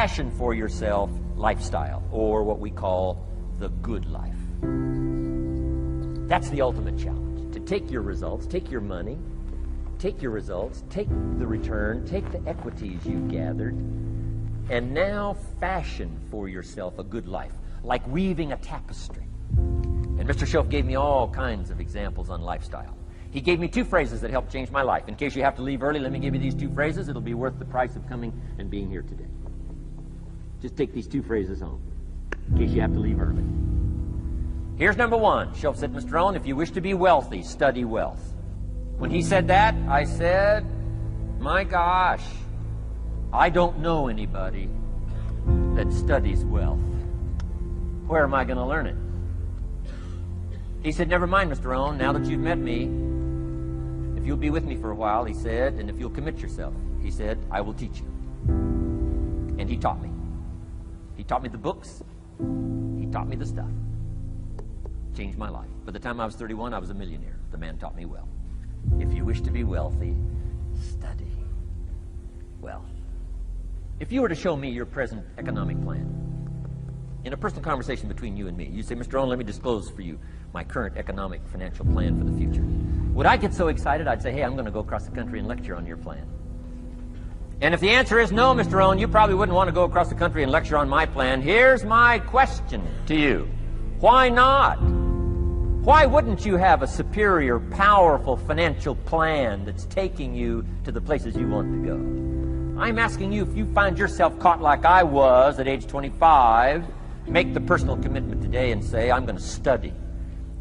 fashion for yourself lifestyle, or what we call the good life. That's the ultimate challenge, to take your results, take your money, take your results, take the return, take the equities you've gathered, and now fashion for yourself a good life, like weaving a tapestry. And Mr. Shoaff gave me all kinds of examples on lifestyle. He gave me 2 phrases that helped change my life. In case you have to leave early, let me give you these 2 phrases. It'll be worth the price of coming and being here today. Just take these 2 phrases home, in case you have to leave early. Here's number 1. Shoaff said, Mr. Rohn, if you wish to be wealthy, study wealth. When he said that, I said, my gosh, I don't know anybody that studies wealth. Where am I going to learn it? He said, never mind, Mr. Rohn, now that you've met me, if you'll be with me for a while, he said, and if you'll commit yourself, he said, I will teach you. And he taught me. He taught me the books. He taught me the stuff. Changed my life. By the time I was 31, I was a millionaire. The man taught me well. If you wish to be wealthy, study wealth. If you were to show me your present economic plan, in a personal conversation between you and me, you say, Mr. Rohn, let me disclose for you my current economic financial plan for the future. Would I get so excited I'd say, hey, I'm going to go across the country and lecture on your plan? And if the answer is no, Mr. Rohn, you probably wouldn't want to go across the country and lecture on my plan. Here's my question to you. Why not? Why wouldn't you have a superior, powerful financial plan that's taking you to the places you want to go? I'm asking you, if you find yourself caught like I was at age 25, make the personal commitment today and say, I'm going to study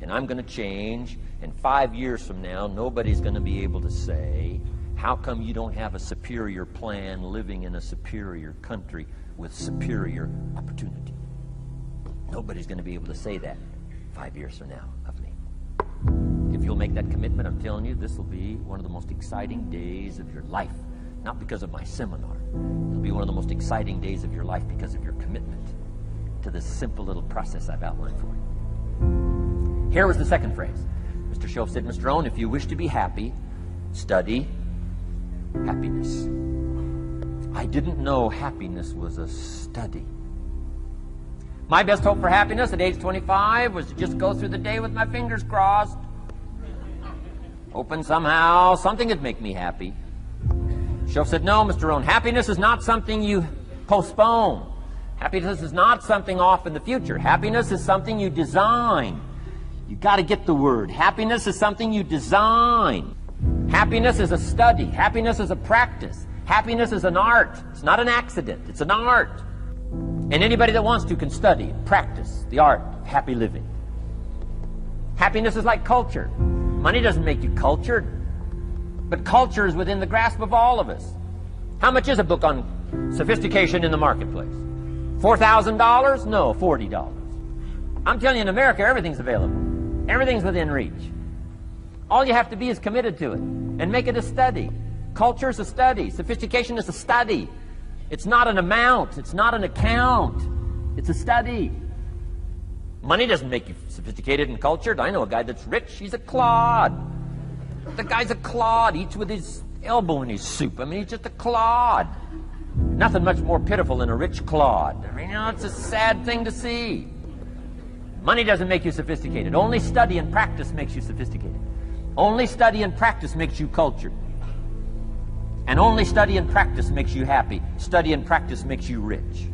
and I'm going to change, and 5 years from now, nobody's going to be able to say, how come you don't have a superior plan living in a superior country with superior opportunity? Nobody's going to be able to say that 5 years from now of me. If you'll make that commitment, I'm telling you, this will be one of the most exciting days of your life. Not because of my seminar. It'll be one of the most exciting days of your life because of your commitment to this simple little process I've outlined for you. Here was the second phrase. Mr. Shoaff said, Mr. Rohn, if you wish to be happy, study happiness. I didn't know happiness was a study. My best hope for happiness at age 25 was to just go through the day with my fingers crossed, hoping somehow something would make me happy. Shoaff said, no, Mr. Rohn, happiness is not something you postpone. Happiness is not something off in the future. Happiness is something you design. You got to get the word. Happiness is something you design. Happiness is a study. Happiness is a practice. Happiness is an art. It's not an accident. It's an art. And anybody that wants to can study and practice the art of happy living. Happiness is like culture. Money doesn't make you cultured. But culture is within the grasp of all of us. How much is a book on sophistication in the marketplace? $4,000? No, $40. I'm telling you, in America, everything's available. Everything's within reach. All you have to be is committed to it and make it a study. Culture is a study. Sophistication is a study. It's not an amount. It's not an account. It's a study. Money doesn't make you sophisticated and cultured. I know a guy that's rich. He's a clod. The guy's a clod. Eats with his elbow in his soup. I mean, he's just a clod. Nothing much more pitiful than a rich clod. I mean, it's a sad thing to see. Money doesn't make you sophisticated. Only study and practice makes you sophisticated. Only study and practice makes you cultured. And only study and practice makes you happy. Study and practice makes you rich.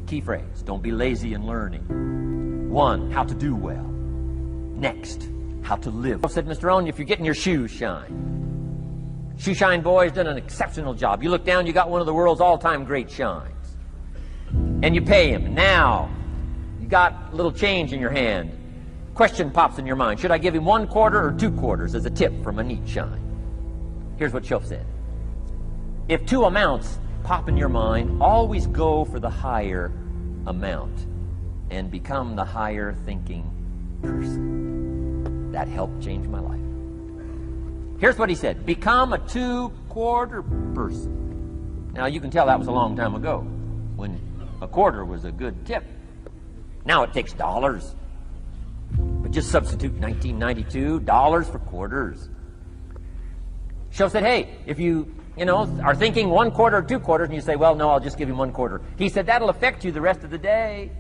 Key phrase, don't be lazy in learning. 1, how to do well. Next, how to live. I said, Mr. Rohn, if you're getting your shoes shine. Shoe Shine Boy's done an exceptional job. You look down, you got one of the world's all-time great shines. And you pay him. Now, you got a little change in your hand. Question pops in your mind. Should I give him 1 quarter or 2 quarters as a tip from a neat shine? Here's what Shoaff said. If 2 amounts pop in your mind, always go for the higher amount and become the higher thinking person. That helped change my life. Here's what he said. Become a 2-quarter person. Now you can tell that was a long time ago when a quarter was a good tip. Now it takes dollars. But just substitute 1992 dollars for quarters. Shoaff said, hey, if you are thinking 1 quarter or 2 quarters, and you say, well, no, I'll just give him 1 quarter. He said, that'll affect you the rest of the day.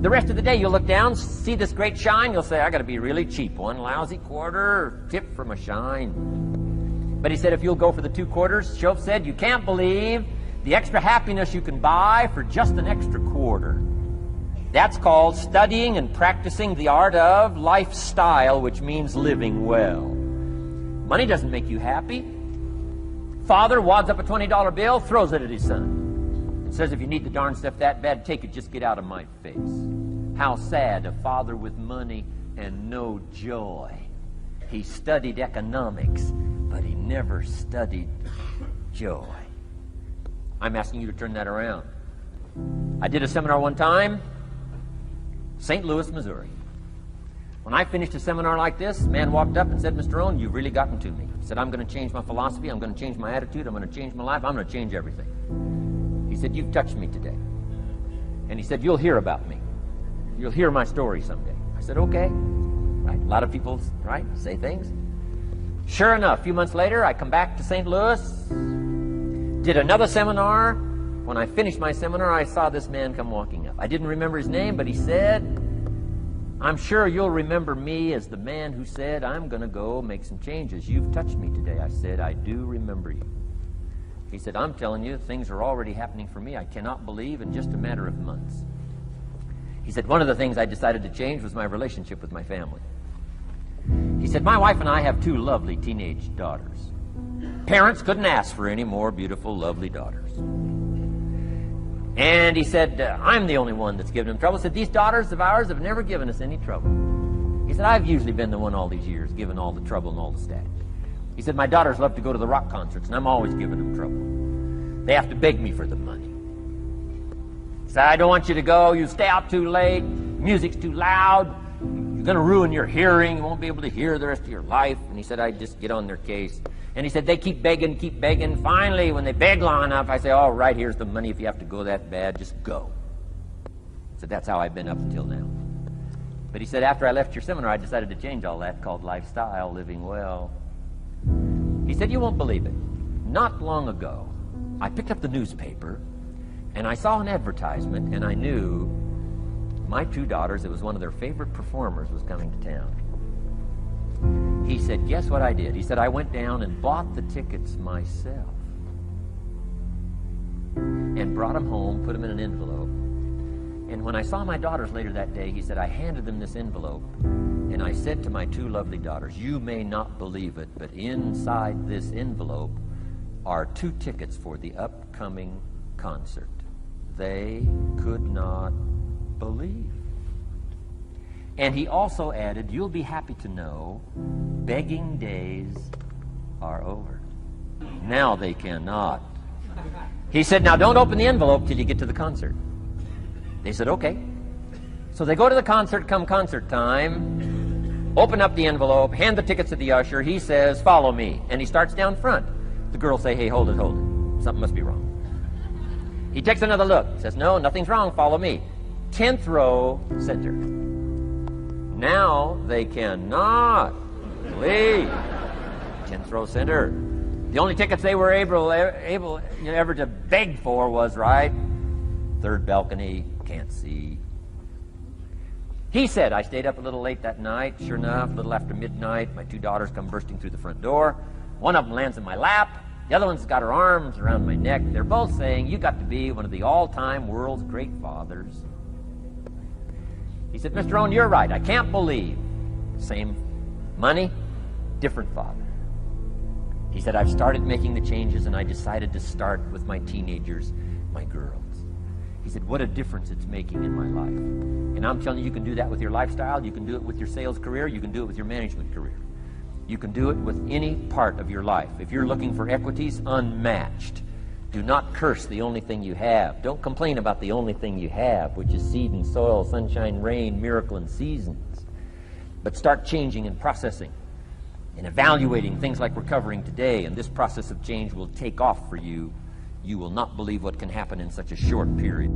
The rest of the day, you'll look down, see this great shine, you'll say, I got to be really cheap. 1 lousy quarter, tip from a shine. But he said, if you'll go for the 2 quarters, Shoaff said, you can't believe the extra happiness you can buy for just an extra quarter. That's called studying and practicing the art of lifestyle, which means living well. Money doesn't make you happy. Father wads up a $20 bill, throws it at his son, and says, if you need the darn stuff that bad, take it, just get out of my face. How sad, a father with money and no joy. He studied economics, but he never studied joy. I'm asking you to turn that around. I did a seminar one time, St. Louis, Missouri. When I finished a seminar like this, a man walked up and said, Mr. Rohn, you've really gotten to me. He said, I'm going to change my philosophy, I'm going to change my attitude, I'm going to change my life, I'm going to change everything. He said, you've touched me today. And he said, you'll hear about me. You'll hear my story someday. I said, okay. Right? A lot of people, right, say things. Sure enough, a few months later, I come back to St. Louis, did another seminar. When I finished my seminar, I saw this man come walking up. I didn't remember his name, but he said, I'm sure you'll remember me as the man who said, I'm going to go make some changes. You've touched me today. I said, I do remember you. He said, I'm telling you, things are already happening for me. I cannot believe in just a matter of months. He said, one of the things I decided to change was my relationship with my family. He said, my wife and I have 2 lovely teenage daughters. Parents couldn't ask for any more beautiful, lovely daughters. And he said, I'm the only one that's given them trouble. He said, these daughters of ours have never given us any trouble. He said, I've usually been the one all these years, given all the trouble and all the static. He said, my daughters love to go to the rock concerts, and I'm always giving them trouble. They have to beg me for the money. He said, I don't want you to go. You stay out too late. Music's too loud. You're going to ruin your hearing. You won't be able to hear the rest of your life. And he said, I just get on their case. And he said, they keep begging, keep begging. Finally, when they beg long enough, I say, all right, here's the money. If you have to go that bad, just go. He said, that's how I've been up until now. But he said, after I left your seminar, I decided to change all that, called lifestyle, living well. He said, you won't believe it. Not long ago, I picked up the newspaper, and I saw an advertisement, and I knew my 2 daughters, it was one of their favorite performers, was coming to town. He said, guess what I did? He said, I went down and bought the tickets myself and brought them home, put them in an envelope. And when I saw my daughters later that day, he said, I handed them this envelope, and I said to my 2 lovely daughters, you may not believe it, but inside this envelope are 2 tickets for the upcoming concert. They could not believe. And he also added, you'll be happy to know, begging days are over. Now they cannot. He said, now don't open the envelope till you get to the concert. They said, okay. So they go to the concert, come concert time, open up the envelope, hand the tickets to the usher. He says, follow me. And he starts down front. The girls say, hey, hold it, hold it. Something must be wrong. He takes another look, says, no, nothing's wrong, follow me. 10th row, center. Now they cannot believe. 10th row center. The only tickets they were able ever to beg for was, right, 3rd balcony, can't see. He said, I stayed up a little late that night. Sure enough, a little after midnight, my 2 daughters come bursting through the front door. One of them lands in my lap. The other one's got her arms around my neck. They're both saying, you got to be one of the all-time world's great fathers. He said, Mr. Rohn, you're right. I can't believe. Same money, different father. He said, I've started making the changes, and I decided to start with my teenagers, my girls. He said, what a difference it's making in my life. And I'm telling you, you can do that with your lifestyle. You can do it with your sales career. You can do it with your management career. You can do it with any part of your life. If you're looking for equities, unmatched. Do not curse the only thing you have. Don't complain about the only thing you have, which is seed and soil, sunshine, rain, miracle, and seasons. But start changing and processing and evaluating things like we're covering today, and this process of change will take off for you. You will not believe what can happen in such a short period.